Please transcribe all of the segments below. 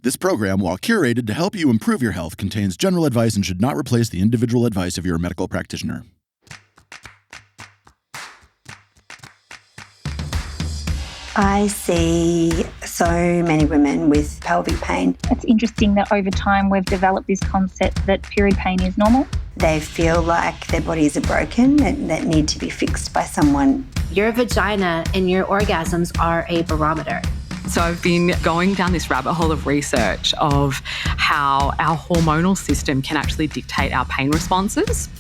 This program, while curated to help you improve your health, contains general advice and should not replace the individual advice of your medical practitioner. I see so many women with pelvic pain. It's interesting that over time we've developed this concept that period pain is normal. They feel like their bodies are broken that need to be fixed by someone. Your vagina and your orgasms are a barometer. So I've been going down this rabbit hole of research of how our hormonal system can actually dictate our pain responses.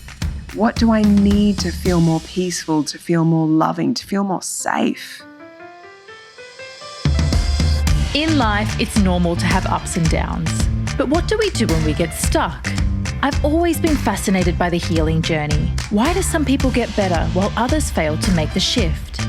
What do I need to feel more peaceful, to feel more loving, to feel more safe? In life, it's normal to have ups and downs. But what do we do when we get stuck? I've always been fascinated by the healing journey. Why do some people get better while others fail to make the shift?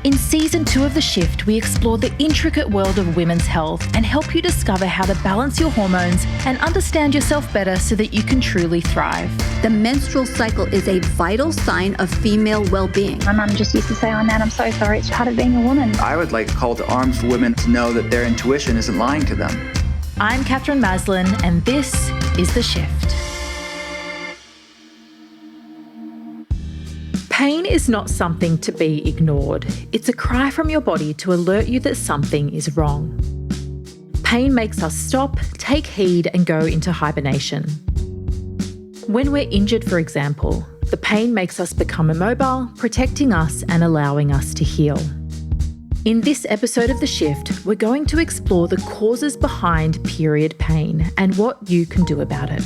In Season 2 of The Shift, we explore the intricate world of women's health and help you discover how to balance your hormones and understand yourself better so that you can truly thrive. The menstrual cycle is a vital sign of female well-being. My mum just used to say, "Oh, Nan, I'm so sorry. It's part of being a woman." I would like a call to arms for women to know that their intuition isn't lying to them. I'm Katherine Maslen, and this is The Shift. Pain is not something to be ignored. It's a cry from your body to alert you that something is wrong. Pain makes us stop, take heed, and go into hibernation. When we're injured, for example, the pain makes us become immobile, protecting us and allowing us to heal. In this episode of The Shift, we're going to explore the causes behind period pain and what you can do about it.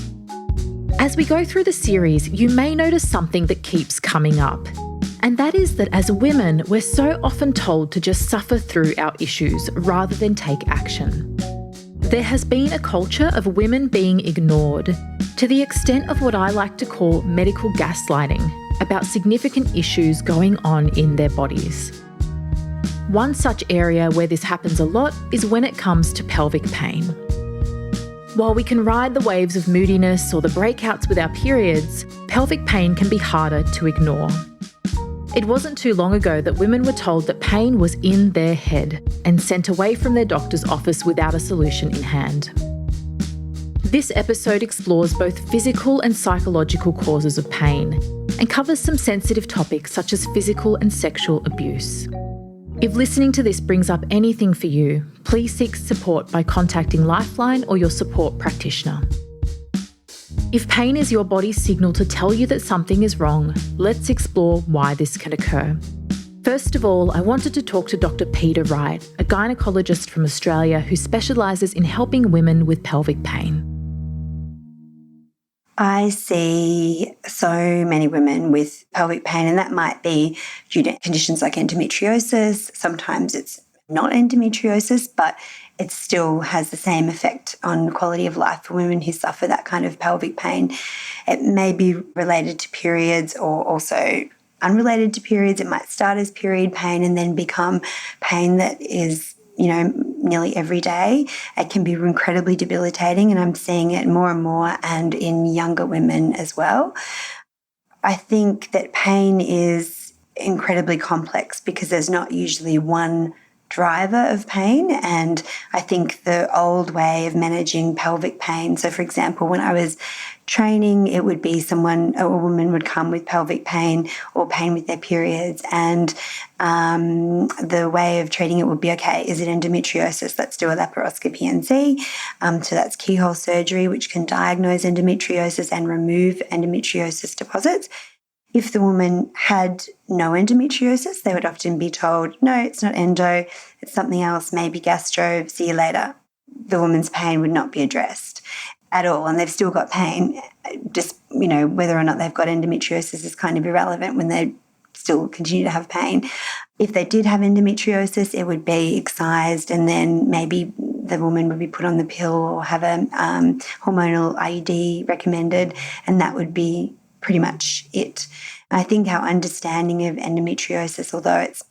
As we go through the series, you may notice something that keeps coming up. And that is that as women, we're so often told to just suffer through our issues rather than take action. There has been a culture of women being ignored to the extent of what I like to call medical gaslighting about significant issues going on in their bodies. One such area where this happens a lot is when it comes to pelvic pain. While we can ride the waves of moodiness or the breakouts with our periods, pelvic pain can be harder to ignore. It wasn't too long ago that women were told that pain was in their head and sent away from their doctor's office without a solution in hand. This episode explores both physical and psychological causes of pain and covers some sensitive topics such as physical and sexual abuse. If listening to this brings up anything for you, please seek support by contacting Lifeline or your support practitioner. If pain is your body's signal to tell you that something is wrong, let's explore why this can occur. First of all, I wanted to talk to Dr. Peter Wright, a gynaecologist from Australia who specialises in helping women with pelvic pain. I see so many women with pelvic pain, and that might be due to conditions like endometriosis. Sometimes it's not endometriosis, but it still has the same effect on quality of life for women who suffer that kind of pelvic pain. It may be related to periods or also unrelated to periods. It might start as period pain and then become pain that is, nearly every day. It can be incredibly debilitating, and I'm seeing it more and more and in younger women as well. I think that pain is incredibly complex because there's not usually one driver of pain, and I think the old way of managing pelvic pain, so for example, when I was training, it would be a woman would come with pelvic pain or pain with their periods, and the way of treating it would be, okay, is it endometriosis? Let's do a laparoscopy and see. So that's keyhole surgery, which can diagnose endometriosis and remove endometriosis deposits. If the woman had no endometriosis, they would often be told, no, it's not endo, it's something else, maybe gastro, see you later. The woman's pain would not be addressed at all, and they've still got pain. Just, whether or not they've got endometriosis is kind of irrelevant when they still continue to have pain. If they did have endometriosis, it would be excised, and then maybe the woman would be put on the pill or have a hormonal IUD recommended, and that would be pretty much it. I think our understanding of endometriosis, although it's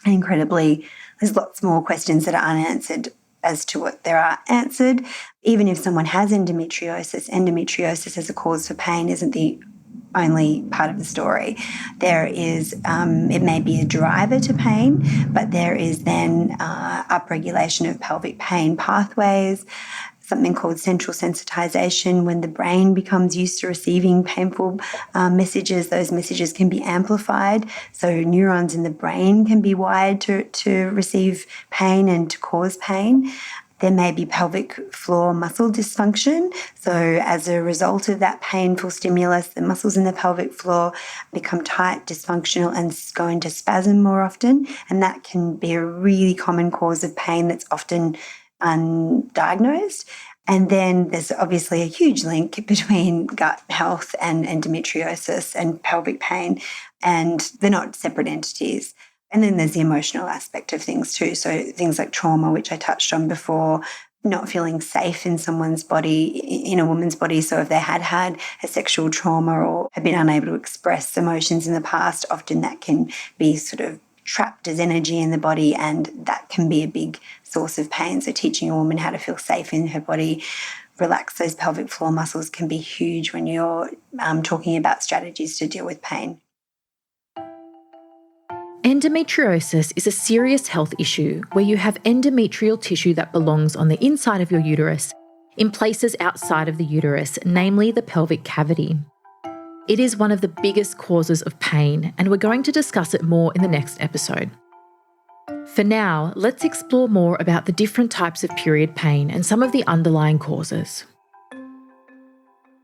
there's lots more questions that are unanswered as to what there are answered. Even if someone has endometriosis as a cause for pain isn't the only part of the story. There is, it may be a driver to pain, but there is then upregulation of pelvic pain pathways. something called central sensitization. When the brain becomes used to receiving painful messages, those messages can be amplified. So neurons in the brain can be wired to receive pain and to cause pain. There may be pelvic floor muscle dysfunction. So as a result of that painful stimulus, the muscles in the pelvic floor become tight, dysfunctional, and go into spasm more often. And that can be a really common cause of pain that's often undiagnosed. And then there's obviously a huge link between gut health and endometriosis and pelvic pain, and they're not separate entities. And then there's the emotional aspect of things too. So things like trauma, which I touched on before, not feeling safe in someone's body, in a woman's body. So if they had a sexual trauma or have been unable to express emotions in the past, often that can be sort of trapped as energy in the body, and that can be a big source of pain. So teaching a woman how to feel safe in her body, relax those pelvic floor muscles, can be huge when you're talking about strategies to deal with pain. Endometriosis is a serious health issue where you have endometrial tissue that belongs on the inside of your uterus in places outside of the uterus, namely the pelvic cavity. It is one of the biggest causes of pain, and we're going to discuss it more in the next episode. For now, let's explore more about the different types of period pain and some of the underlying causes.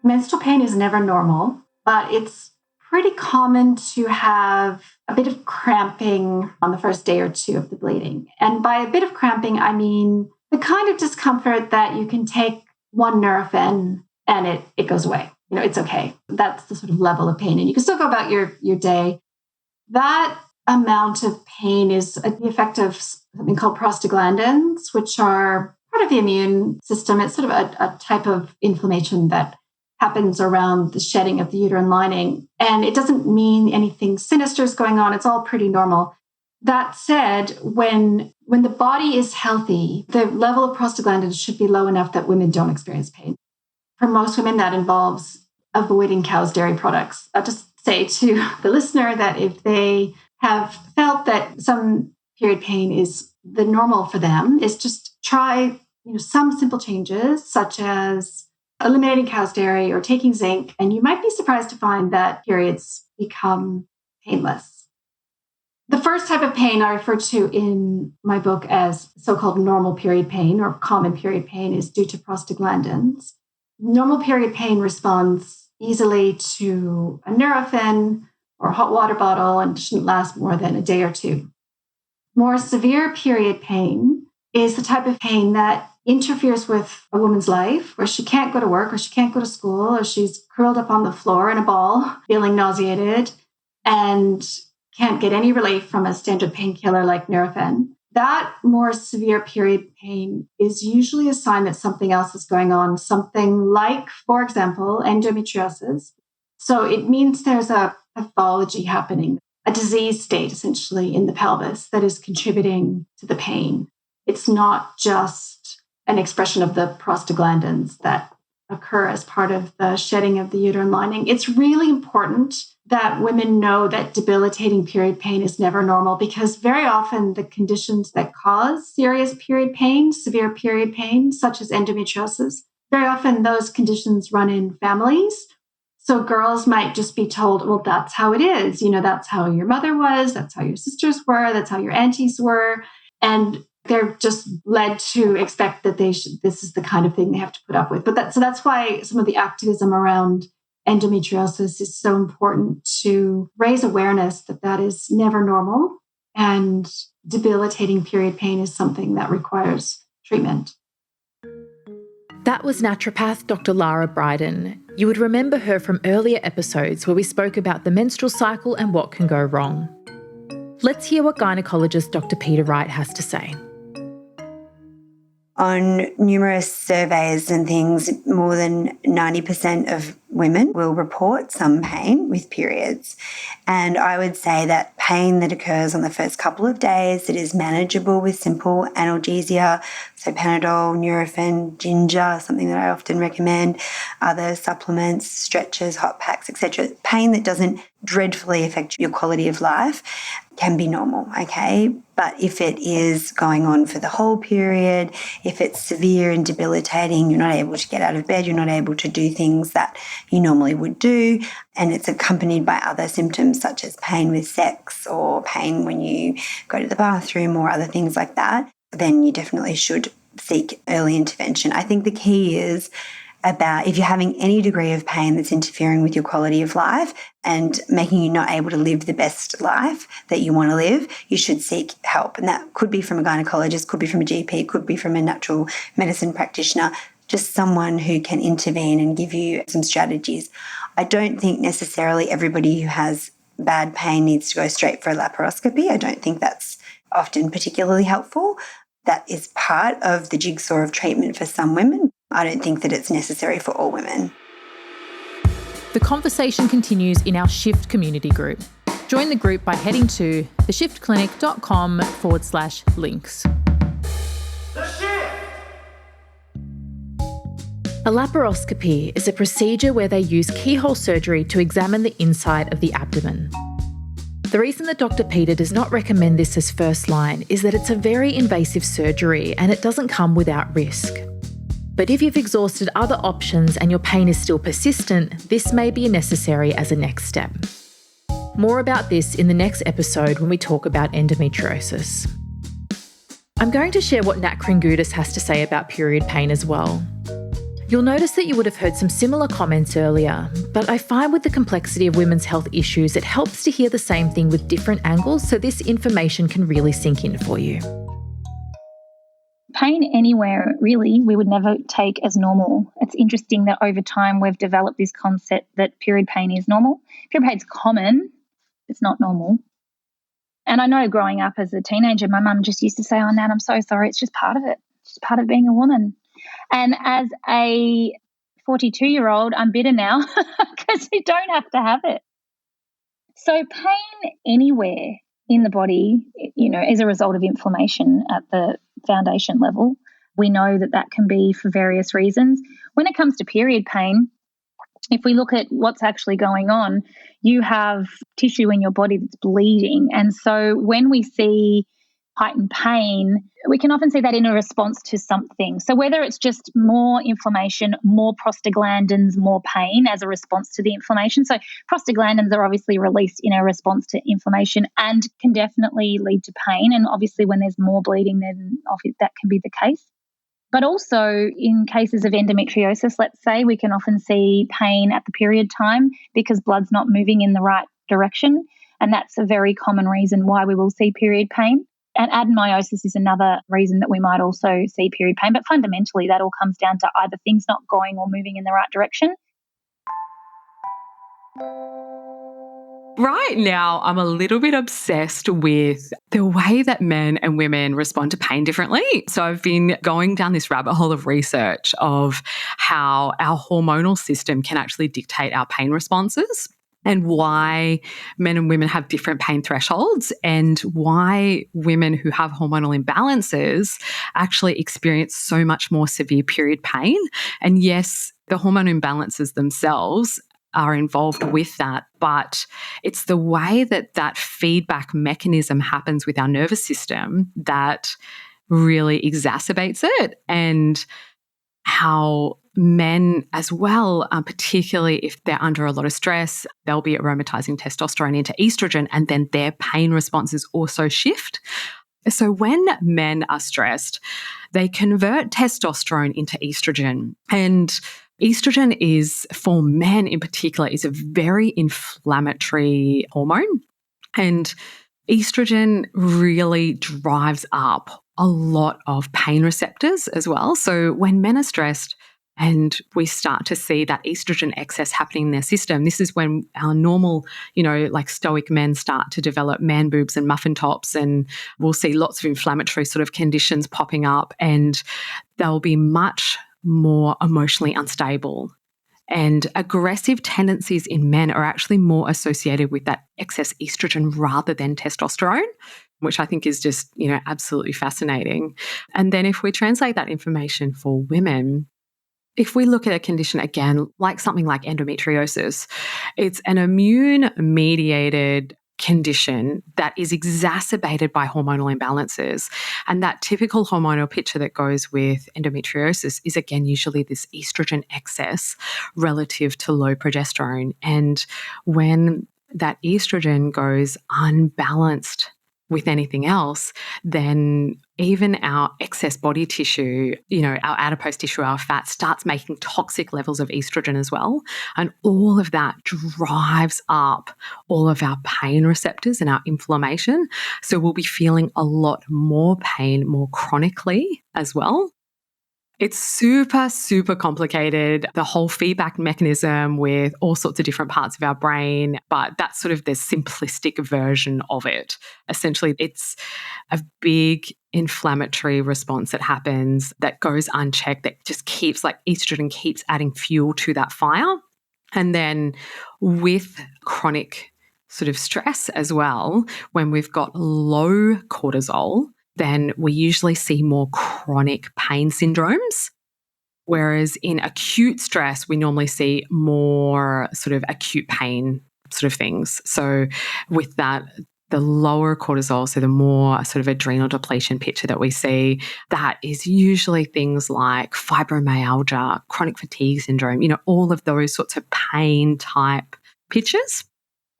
Menstrual pain is never normal, but it's pretty common to have a bit of cramping on the first day or two of the bleeding. And by a bit of cramping, I mean the kind of discomfort that you can take one Nurofen and it goes away. You know, it's okay. That's the sort of level of pain. And you can still go about your day. That amount of pain is the effect of something called prostaglandins, which are part of the immune system. It's sort of a type of inflammation that happens around the shedding of the uterine lining. And it doesn't mean anything sinister is going on. It's all pretty normal. That said, when the body is healthy, the level of prostaglandins should be low enough that women don't experience pain. For most women, that involves avoiding cow's dairy products. I'll just say to the listener that if they have felt that some period pain is the normal for them, is just try some simple changes, such as eliminating cow's dairy or taking zinc, and you might be surprised to find that periods become painless. The first type of pain I refer to in my book as so-called normal period pain or common period pain is due to prostaglandins. Normal period pain responds easily to a Nurofen or a hot water bottle and shouldn't last more than a day or two. More severe period pain is the type of pain that interferes with a woman's life, where she can't go to work or she can't go to school, or she's curled up on the floor in a ball, feeling nauseated, and can't get any relief from a standard painkiller like Nurofen. That more severe period pain is usually a sign that something else is going on, something like, for example, endometriosis. So it means there's a pathology happening, a disease state essentially in the pelvis that is contributing to the pain. It's not just an expression of the prostaglandins that occur as part of the shedding of the uterine lining. It's really important that women know that debilitating period pain is never normal, because very often the conditions that cause serious period pain, severe period pain, such as endometriosis, very often those conditions run in families. So girls might just be told, well, that's how it is. That's how your mother was. That's how your sisters were. That's how your aunties were. And they're just led to expect that this is the kind of thing they have to put up with. So that's why some of the activism around endometriosis is so important, to raise awareness that is never normal, and debilitating period pain is something that requires treatment. That was naturopath Dr. Lara Bryden. You would remember her from earlier episodes where we spoke about the menstrual cycle and what can go wrong. Let's hear what gynecologist Dr. Peter Wright has to say. On numerous surveys and things, more than 90% of women will report some pain with periods. And I would say that pain that occurs on the first couple of days that is manageable with simple analgesia, so Panadol, Nurofen, ginger, something that I often recommend, other supplements, stretches, hot packs, etc. Pain that doesn't dreadfully affect your quality of life can be normal, okay? But if it is going on for the whole period, if it's severe and debilitating, you're not able to get out of bed, you're not able to do things that you normally would do, and it's accompanied by other symptoms such as pain with sex or pain when you go to the bathroom or other things like that, then you definitely should seek early intervention. I think the key is about if you're having any degree of pain that's interfering with your quality of life and making you not able to live the best life that you want to live, you should seek help. And that could be from a gynecologist, could be from a GP, could be from a natural medicine practitioner, just someone who can intervene and give you some strategies. I don't think necessarily everybody who has bad pain needs to go straight for a laparoscopy. I don't think that's often particularly helpful. That is part of the jigsaw of treatment for some women. I don't think that it's necessary for all women. The conversation continues in our Shift community group. Join the group by heading to theshiftclinic.com/links. A laparoscopy is a procedure where they use keyhole surgery to examine the inside of the abdomen. The reason that Dr. Peter does not recommend this as first line is that it's a very invasive surgery and it doesn't come without risk. But if you've exhausted other options and your pain is still persistent, this may be necessary as a next step. More about this in the next episode when we talk about endometriosis. I'm going to share what Nat Kringoudis has to say about period pain as well. You'll notice that you would have heard some similar comments earlier, but I find with the complexity of women's health issues, it helps to hear the same thing with different angles so this information can really sink in for you. Pain anywhere, really, we would never take as normal. It's interesting that over time we've developed this concept that period pain is normal. Period pain's common, it's not normal. And I know growing up as a teenager, my mum just used to say, "Oh, Nat, I'm so sorry, it's just part of it. It's just part of being a woman." And as a 42-year-old, I'm bitter now because you don't have to have it. So pain anywhere in the body, is a result of inflammation at the foundation level. We know that that can be for various reasons. When it comes to period pain, if we look at what's actually going on, you have tissue in your body that's bleeding. And so when we see heightened pain, we can often see that in a response to something. So whether it's just more inflammation, more prostaglandins, more pain as a response to the inflammation. So prostaglandins are obviously released in a response to inflammation and can definitely lead to pain. And obviously when there's more bleeding, then that can be the case. But also in cases of endometriosis, let's say, we can often see pain at the period time because blood's not moving in the right direction. And that's a very common reason why we will see period pain. And adenomyosis is another reason that we might also see period pain. But fundamentally, that all comes down to either things not going or moving in the right direction. Right now, I'm a little bit obsessed with the way that men and women respond to pain differently. So I've been going down this rabbit hole of research of how our hormonal system can actually dictate our pain responses, and why men and women have different pain thresholds, and why women who have hormonal imbalances actually experience so much more severe period pain. And yes, the hormone imbalances themselves are involved with that, but it's the way that that feedback mechanism happens with our nervous system that really exacerbates it, and how men as well, particularly if they're under a lot of stress, they'll be aromatizing testosterone into estrogen, and then their pain responses also shift. So when men are stressed, they convert testosterone into estrogen, and estrogen is, for men in particular, is a very inflammatory hormone, and estrogen really drives up a lot of pain receptors as well. So when men are stressed and we start to see that estrogen excess happening in their system, this is when our normal, like stoic men start to develop man boobs and muffin tops, and we'll see lots of inflammatory sort of conditions popping up, and they'll be much more emotionally unstable. And aggressive tendencies in men are actually more associated with that excess estrogen rather than testosterone, which I think is just, absolutely fascinating. And then if we translate that information for women, if we look at a condition again, like something like endometriosis, it's an immune-mediated condition that is exacerbated by hormonal imbalances. And that typical hormonal picture that goes with endometriosis is, again, usually this estrogen excess relative to low progesterone. And when that estrogen goes unbalanced with anything else, then even our excess body tissue, our adipose tissue, our fat starts making toxic levels of estrogen as well. And all of that drives up all of our pain receptors and our inflammation. So we'll be feeling a lot more pain more chronically as well. It's super, super complicated, the whole feedback mechanism with all sorts of different parts of our brain, but that's sort of the simplistic version of it. Essentially, it's a big inflammatory response that happens that goes unchecked, that just keeps, like estrogen keeps adding fuel to that fire. And then with chronic sort of stress as well, when we've got low cortisol, then we usually see more chronic pain syndromes. Whereas in acute stress, we normally see more sort of acute pain sort of things. So with that, the lower cortisol, so the more sort of adrenal depletion picture that we see, that is usually things like fibromyalgia, chronic fatigue syndrome, all of those sorts of pain type pictures.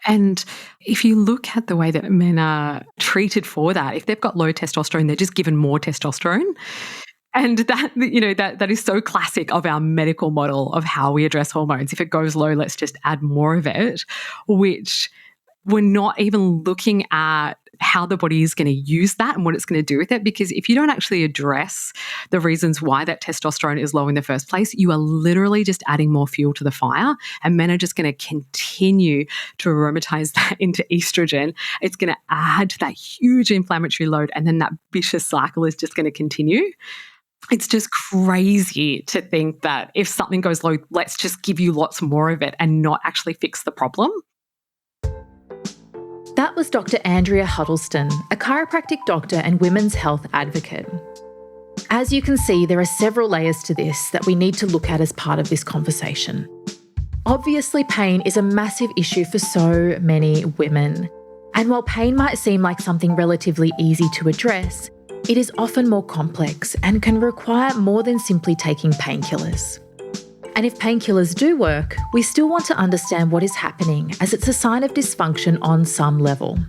And if you look at the way that men are treated for that, if they've got low testosterone, they're just given more testosterone. And that is so classic of our medical model of how we address hormones. If it goes low, let's just add more of it, which we're not even looking at how the body is going to use that and what it's going to do with it. Because if you don't actually address the reasons why that testosterone is low in the first place, you are literally just adding more fuel to the fire, and men are just going to continue to aromatize that into estrogen. It's going to add to that huge inflammatory load, and then that vicious cycle is just going to continue. It's just crazy to think that if something goes low, let's just give you lots more of it and not actually fix the problem. That was Dr. Andrea Huddleston, a chiropractic doctor and women's health advocate. As you can see, there are several layers to this that we need to look at as part of this conversation. Obviously, pain is a massive issue for so many women. And while pain might seem like something relatively easy to address, it is often more complex and can require more than simply taking painkillers. And if painkillers do work, we still want to understand what is happening, as it's a sign of dysfunction on some level.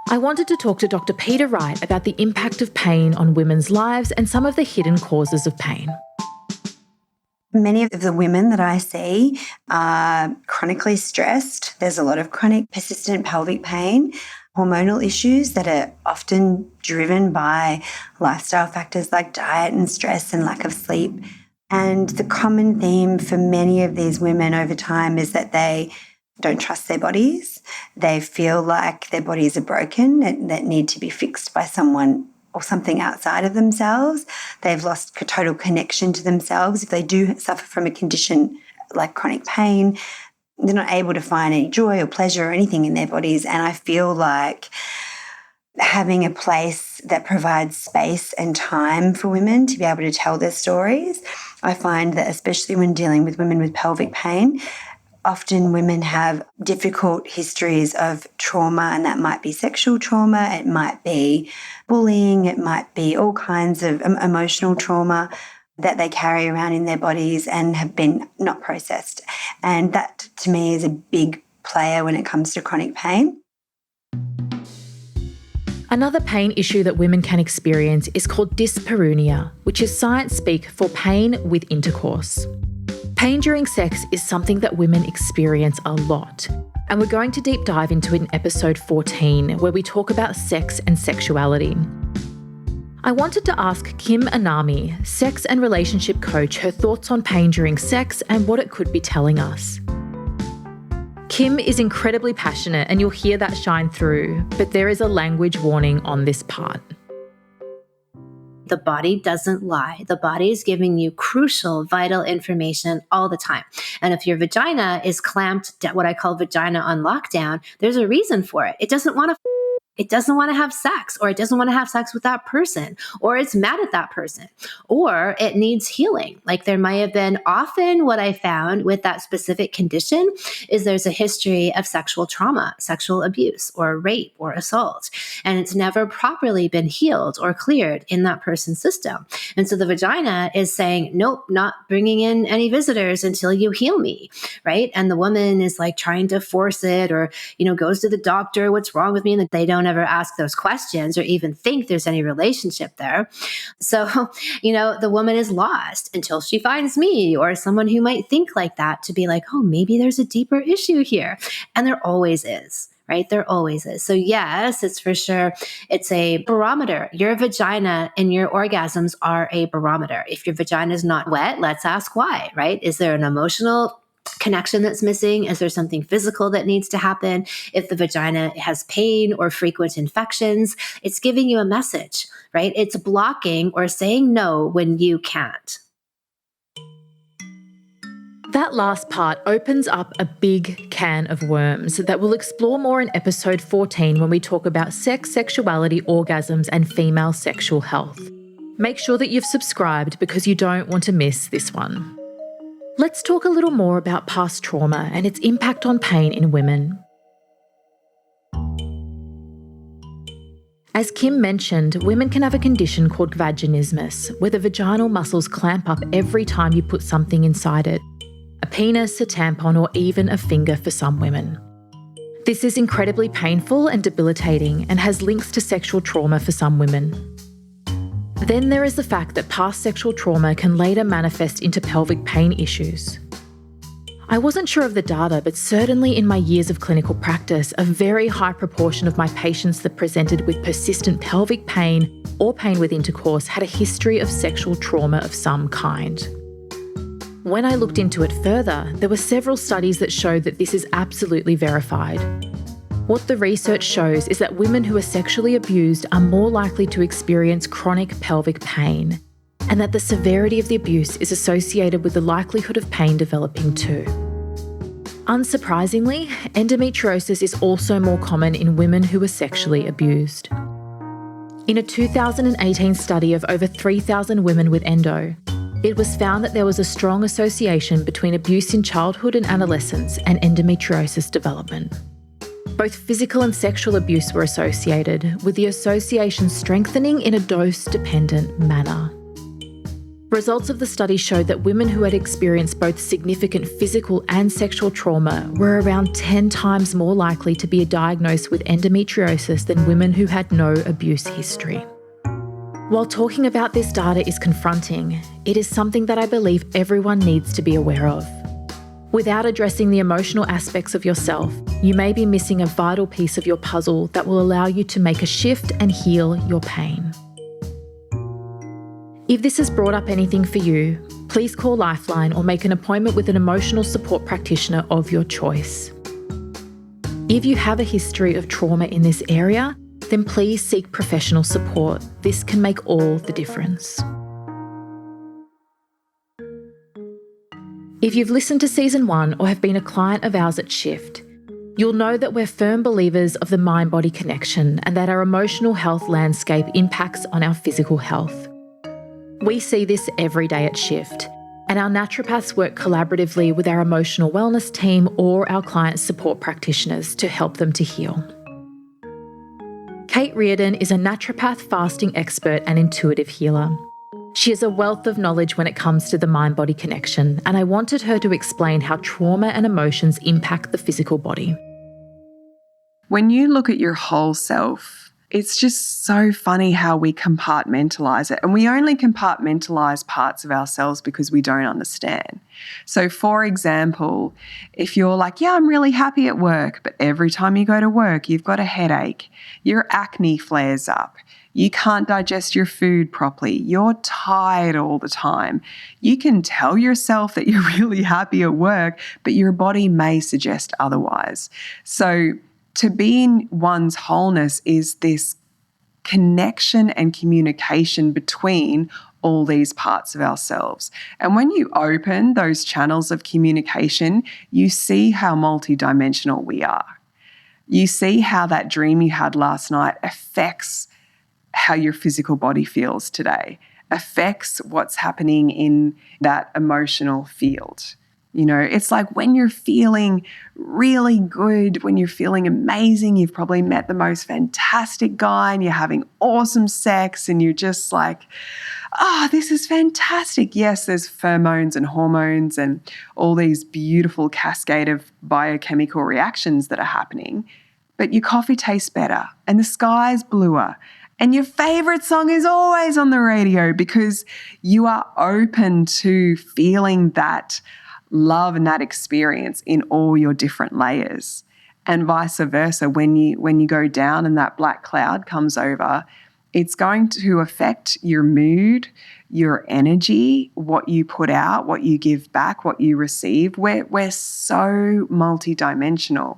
I wanted to talk to Dr. Peter Wright about the impact of pain on women's lives and some of the hidden causes of pain. Many of the women that I see are chronically stressed. There's a lot of chronic persistent pelvic pain, hormonal issues that are often driven by lifestyle factors like diet and stress and lack of sleep. And the common theme for many of these women over time is that they don't trust their bodies. They feel like their bodies are broken and that need to be fixed by someone or something outside of themselves. They've lost total connection to themselves. If they do suffer from a condition like chronic pain, they're not able to find any joy or pleasure or anything in their bodies. And I feel like having a place that provides space and time for women to be able to tell their stories. I find that especially when dealing with women with pelvic pain, often women have difficult histories of trauma, and that might be sexual trauma, it might be bullying, it might be all kinds of emotional trauma that they carry around in their bodies and have been not processed. And that, to me, is a big player when it comes to chronic pain. Another pain issue that women can experience is called dyspareunia, which is science speak for pain with intercourse. Pain during sex is something that women experience a lot, and we're going to deep dive into it in episode 14, where we talk about sex and sexuality. I wanted to ask Kim Anami, sex and relationship coach, her thoughts on pain during sex and what it could be telling us. Kim is incredibly passionate, and you'll hear that shine through, but there is a language warning on this part. The body doesn't lie. The body is giving you crucial, vital information all the time. And if your vagina is clamped, what I call vagina on lockdown, there's a reason for it. It doesn't want to have sex, or it doesn't want to have sex with that person, or it's mad at that person, or it needs healing. Like there might have been, often what I found with that specific condition is there's a history of sexual trauma, sexual abuse, or rape or assault, and it's never properly been healed or cleared in that person's system. And so the vagina is saying, nope, not bringing in any visitors until you heal me, right? And the woman is like trying to force it, or, goes to the doctor, what's wrong with me? And they don't ever ask those questions or even think there's any relationship there. So, the woman is lost until she finds me or someone who might think like that, to be like, oh, maybe there's a deeper issue here. And there always is. Right? There always is. So yes, it's for sure. It's a barometer. Your vagina and your orgasms are a barometer. If your vagina is not wet, let's ask why, right? Is there an emotional connection that's missing? Is there something physical that needs to happen? If the vagina has pain or frequent infections, it's giving you a message, right? It's blocking or saying no when you can't. That last part opens up a big can of worms that we'll explore more in episode 14 when we talk about sex, sexuality, orgasms, and female sexual health. Make sure that you've subscribed because you don't want to miss this one. Let's talk a little more about past trauma and its impact on pain in women. As Kim mentioned, women can have a condition called vaginismus, where the vaginal muscles clamp up every time you put something inside it. A penis, a tampon, or even a finger for some women. This is incredibly painful and debilitating and has links to sexual trauma for some women. Then there is the fact that past sexual trauma can later manifest into pelvic pain issues. I wasn't sure of the data, but certainly in my years of clinical practice, a very high proportion of my patients that presented with persistent pelvic pain or pain with intercourse had a history of sexual trauma of some kind. When I looked into it further, there were several studies that showed that this is absolutely verified. What the research shows is that women who are sexually abused are more likely to experience chronic pelvic pain, and that the severity of the abuse is associated with the likelihood of pain developing too. Unsurprisingly, endometriosis is also more common in women who are sexually abused. In a 2018 study of over 3,000 women with endo, it was found that there was a strong association between abuse in childhood and adolescence and endometriosis development. Both physical and sexual abuse were associated, with the association strengthening in a dose-dependent manner. Results of the study showed that women who had experienced both significant physical and sexual trauma were around 10 times more likely to be diagnosed with endometriosis than women who had no abuse history. While talking about this data is confronting, it is something that I believe everyone needs to be aware of. Without addressing the emotional aspects of yourself, you may be missing a vital piece of your puzzle that will allow you to make a shift and heal your pain. If this has brought up anything for you, please call Lifeline or make an appointment with an emotional support practitioner of your choice. If you have a history of trauma in this area, then please seek professional support. This can make all the difference. If you've listened to Season 1 or have been a client of ours at Shift, you'll know that we're firm believers of the mind-body connection and that our emotional health landscape impacts on our physical health. We see this every day at Shift, and our naturopaths work collaboratively with our emotional wellness team or our client support practitioners to help them to heal. Kate Reardon is a naturopath, fasting expert and intuitive healer. She has a wealth of knowledge when it comes to the mind-body connection, and I wanted her to explain how trauma and emotions impact the physical body. When you look at your whole self, it's just so funny how we compartmentalize it. And we only compartmentalize parts of ourselves because we don't understand. So, for example, if you're like, yeah, I'm really happy at work, but every time you go to work, you've got a headache, your acne flares up, you can't digest your food properly, you're tired all the time. You can tell yourself that you're really happy at work, but your body may suggest otherwise. So, to be in one's wholeness is this connection and communication between all these parts of ourselves. And when you open those channels of communication, you see how multidimensional we are. You see how that dream you had last night affects how your physical body feels today, affects what's happening in that emotional field. You know, it's like when you're feeling really good, when you're feeling amazing, you've probably met the most fantastic guy and you're having awesome sex and you're just like, this is fantastic. Yes, there's pheromones and hormones and all these beautiful cascade of biochemical reactions that are happening, but your coffee tastes better and the sky's bluer and your favorite song is always on the radio because you are open to feeling that love and that experience in all your different layers. And vice versa, when you go down and that black cloud comes over, it's going to affect your mood, your energy, what you put out, what you give back, what you receive. We're so multidimensional.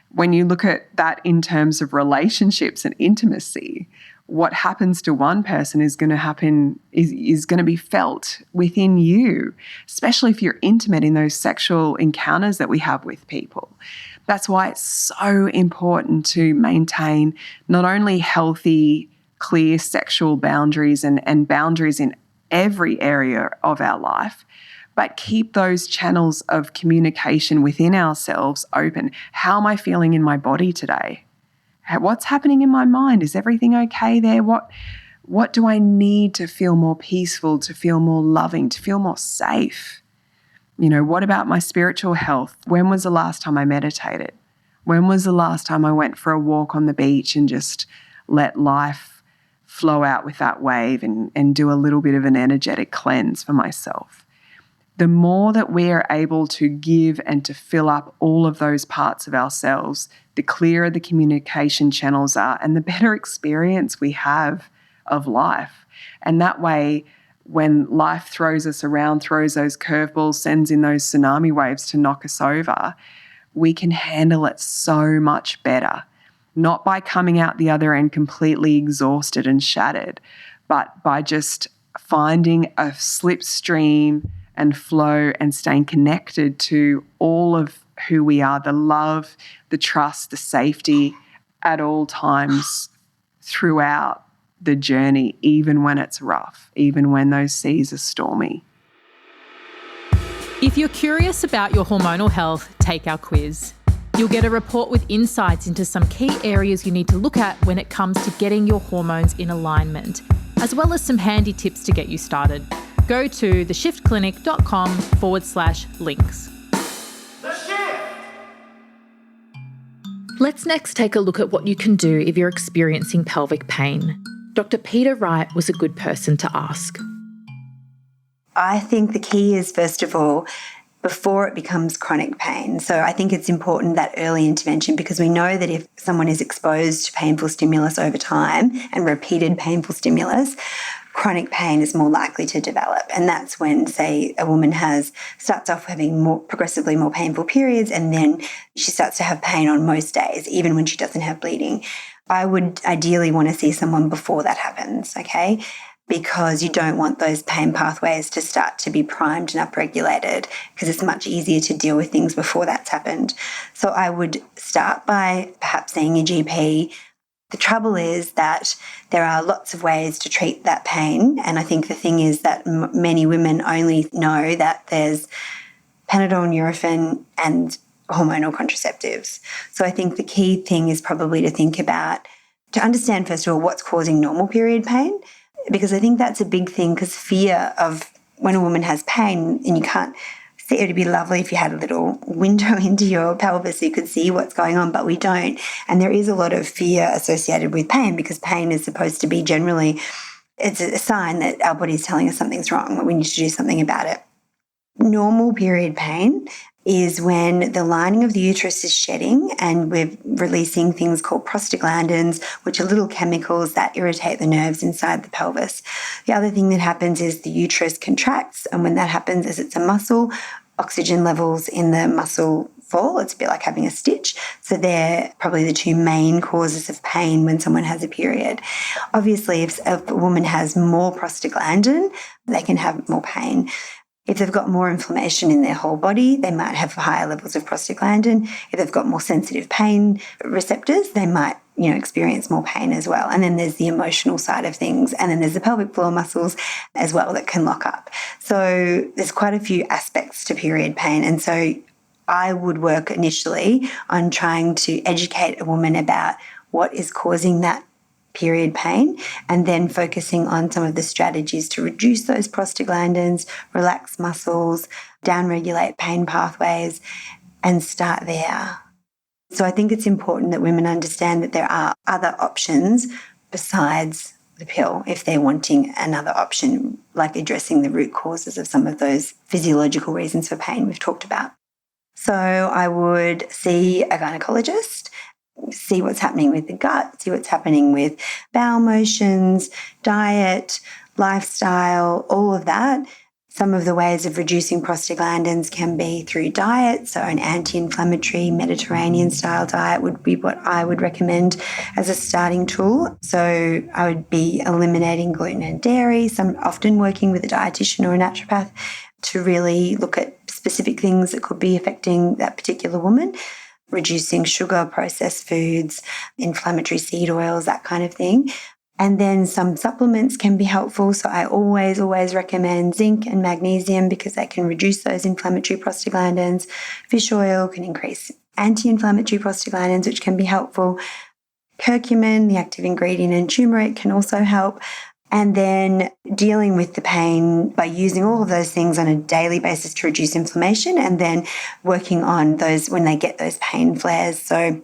When you look at that in terms of relationships and intimacy, what happens to one person is going to happen, is going to be felt within you, especially if you're intimate in those sexual encounters that we have with people. That's why it's so important to maintain not only healthy, clear sexual boundaries and boundaries in every area of our life, but keep those channels of communication within ourselves open. How am I feeling in my body today? What's happening in my mind? Is everything okay there? What do I need to feel more peaceful, to feel more loving, to feel more safe? You know, what about my spiritual health? When was the last time I meditated? When was the last time I went for a walk on the beach and just let life flow out with that wave and do a little bit of an energetic cleanse for myself? The more that we are able to give and to fill up all of those parts of ourselves, the clearer the communication channels are and the better experience we have of life. And that way, when life throws us around, throws those curveballs, sends in those tsunami waves to knock us over, we can handle it so much better. Not by coming out the other end completely exhausted and shattered, but by just finding a slipstream and flow and staying connected to all of who we are, the love, the trust, the safety at all times throughout the journey, even when it's rough, even when those seas are stormy. If you're curious about your hormonal health, take our quiz. You'll get a report with insights into some key areas you need to look at when it comes to getting your hormones in alignment, as well as some handy tips to get you started. Go to theshiftclinic.com/links. Let's next take a look at what you can do if you're experiencing pelvic pain. Dr. Peter Wright was a good person to ask. I think the key is, first of all, before it becomes chronic pain. So I think it's important that early intervention, because we know that if someone is exposed to painful stimulus over time and repeated painful stimulus, chronic pain is more likely to develop. And that's when, say, a woman starts off having progressively more painful periods, and then she starts to have pain on most days, even when she doesn't have bleeding. I would ideally want to see someone before that happens, okay? Because you don't want those pain pathways to start to be primed and upregulated, because it's much easier to deal with things before that's happened. So I would start by perhaps seeing your GP. The trouble is that there are lots of ways to treat that pain, and I think the thing is that many women only know that there's Panadol, Nurofen, and hormonal contraceptives. So I think the key thing is probably to understand, first of all, what's causing normal period pain, because I think that's a big thing, because fear of when a woman has pain, and you can't see, it would be lovely if you had a little window into your pelvis so you could see what's going on, but we don't. And there is a lot of fear associated with pain, because pain is supposed to be generally, it's a sign that our body is telling us something's wrong, that we need to do something about it. Normal period pain is when the lining of the uterus is shedding and we're releasing things called prostaglandins, which are little chemicals that irritate the nerves inside the pelvis. The other thing that happens is the uterus contracts, and when that happens, as it's a muscle, oxygen levels in the muscle fall. It's a bit like having a stitch. So they're probably the two main causes of pain when someone has a period. Obviously, if a woman has more prostaglandin, they can have more pain. If they've got more inflammation in their whole body, they might have higher levels of prostaglandin. If they've got more sensitive pain receptors, they might, experience more pain as well. And then there's the emotional side of things. And then there's the pelvic floor muscles as well that can lock up. So there's quite a few aspects to period pain. And so I would work initially on trying to educate a woman about what is causing that period pain, and then focusing on some of the strategies to reduce those prostaglandins, relax muscles, downregulate pain pathways, and start there. So I think it's important that women understand that there are other options besides the pill if they're wanting another option, like addressing the root causes of some of those physiological reasons for pain we've talked about. So I would see a gynecologist, see what's happening with the gut, see what's happening with bowel motions, diet, lifestyle, all of that. Some of the ways of reducing prostaglandins can be through diet. So an anti-inflammatory Mediterranean-style diet would be what I would recommend as a starting tool. So I would be eliminating gluten and dairy, often working with a dietitian or a naturopath to really look at specific things that could be affecting that particular woman. Reducing sugar, processed foods, inflammatory seed oils, that kind of thing. And then some supplements can be helpful. So I always recommend zinc and magnesium because they can reduce those inflammatory prostaglandins. Fish oil can increase anti-inflammatory prostaglandins, which can be helpful. Curcumin, the active ingredient in turmeric, can also help. And then dealing with the pain by using all of those things on a daily basis to reduce inflammation, and then working on those when they get those pain flares. So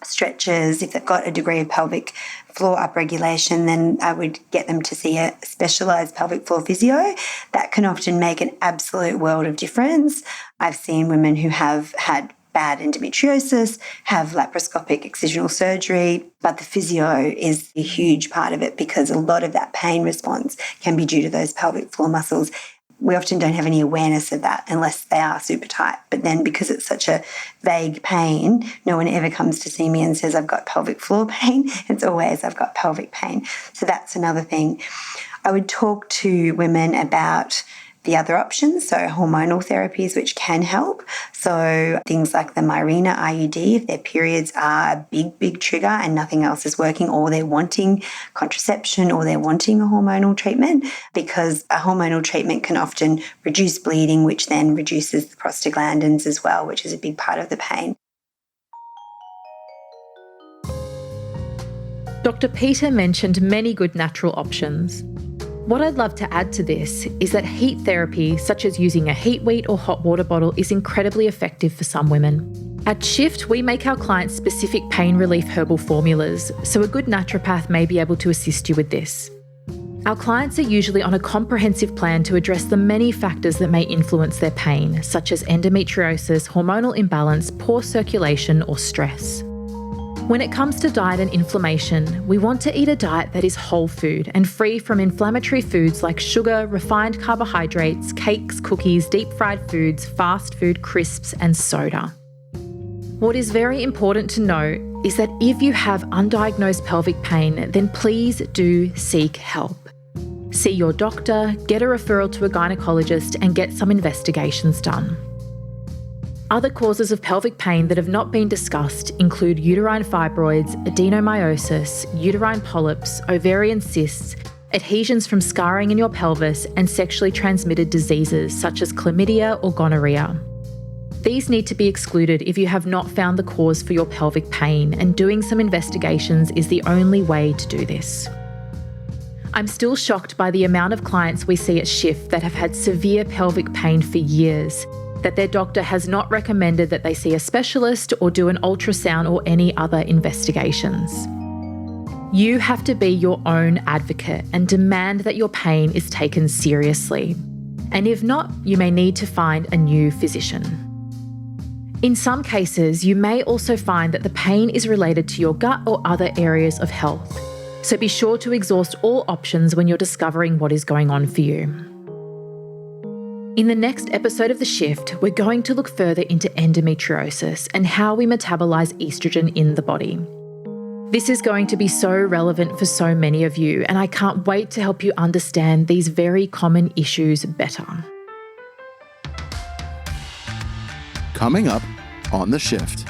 stretches, if they've got a degree of pelvic floor upregulation, then I would get them to see a specialised pelvic floor physio. That can often make an absolute world of difference. I've seen women who have had bad endometriosis, have laparoscopic excisional surgery, but the physio is a huge part of it because a lot of that pain response can be due to those pelvic floor muscles. We often don't have any awareness of that unless they are super tight. But then because it's such a vague pain, no one ever comes to see me and says, I've got pelvic floor pain. It's always, I've got pelvic pain. So that's another thing. I would talk to women about the other options, so hormonal therapies, which can help. So things like the Mirena IUD, if their periods are a big trigger and nothing else is working, or they're wanting contraception or they're wanting a hormonal treatment, because a hormonal treatment can often reduce bleeding, which then reduces the prostaglandins as well, which is a big part of the pain. Dr. Peter mentioned many good natural options. What I'd love to add to this is that heat therapy, such as using a heat weat or hot water bottle, is incredibly effective for some women. At Shift, we make our clients specific pain relief herbal formulas, so a good naturopath may be able to assist you with this. Our clients are usually on a comprehensive plan to address the many factors that may influence their pain, such as endometriosis, hormonal imbalance, poor circulation, or stress. When it comes to diet and inflammation, we want to eat a diet that is whole food and free from inflammatory foods like sugar, refined carbohydrates, cakes, cookies, deep-fried foods, fast food, crisps, and soda. What is very important to know is that if you have undiagnosed pelvic pain, then please do seek help. See your doctor, get a referral to a gynecologist, and get some investigations done. Other causes of pelvic pain that have not been discussed include uterine fibroids, adenomyosis, uterine polyps, ovarian cysts, adhesions from scarring in your pelvis, and sexually transmitted diseases such as chlamydia or gonorrhea. These need to be excluded if you have not found the cause for your pelvic pain, and doing some investigations is the only way to do this. I'm still shocked by the amount of clients we see at Shift that have had severe pelvic pain for years, that their doctor has not recommended that they see a specialist or do an ultrasound or any other investigations. You have to be your own advocate and demand that your pain is taken seriously. And if not, you may need to find a new physician. In some cases, you may also find that the pain is related to your gut or other areas of health. So be sure to exhaust all options when you're discovering what is going on for you. In the next episode of The Shift, we're going to look further into endometriosis and how we metabolize estrogen in the body. This is going to be so relevant for so many of you, and I can't wait to help you understand these very common issues better. Coming up on The Shift.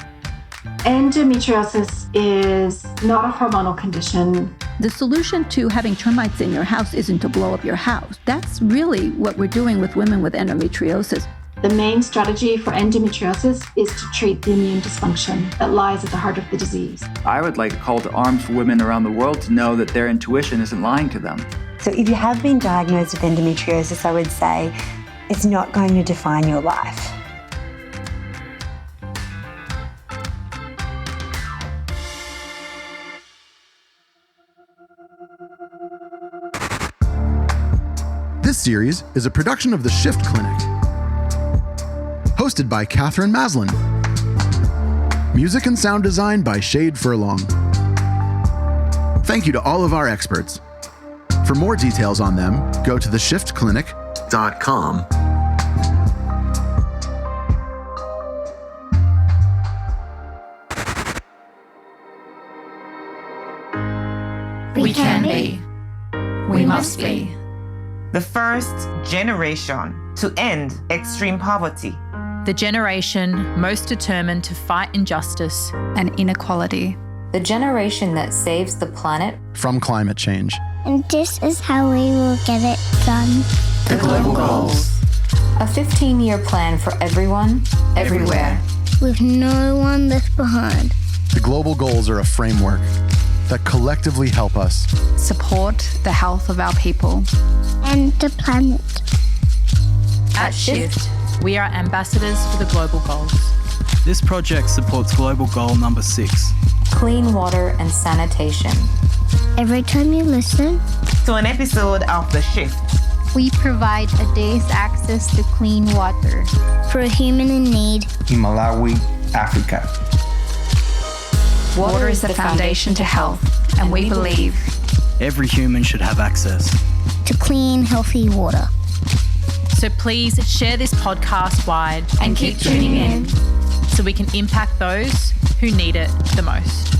Endometriosis is not a hormonal condition. The solution to having termites in your house isn't to blow up your house. That's really what we're doing with women with endometriosis. The main strategy for endometriosis is to treat the immune dysfunction that lies at the heart of the disease. I would like a call to arms for women around the world to know that their intuition isn't lying to them. So if you have been diagnosed with endometriosis, I would say it's not going to define your life. This series is a production of The Shift Clinic. Hosted by Katherine Maslen. Music and sound design by Shade Furlong. Thank you to all of our experts. For more details on them, go to theshiftclinic.com. We can be. We must be. The first generation to end extreme poverty. The generation most determined to fight injustice and inequality. The generation that saves the planet from climate change. And this is how we will get it done. The Global Goals. A 15-year plan for everyone, everywhere. With no one left behind. The Global Goals are a framework that collectively help us support the health of our people and the planet. At Shift, we are ambassadors for the Global Goals. This project supports Global Goal number 6. Clean water and sanitation. Every time you listen to an episode of The Shift, we provide a day's access to clean water for a human in need in Malawi, Africa. Water is the foundation to health, and we believe every human should have access to clean, healthy water. So please share this podcast wide and keep tuning in so we can impact those who need it the most.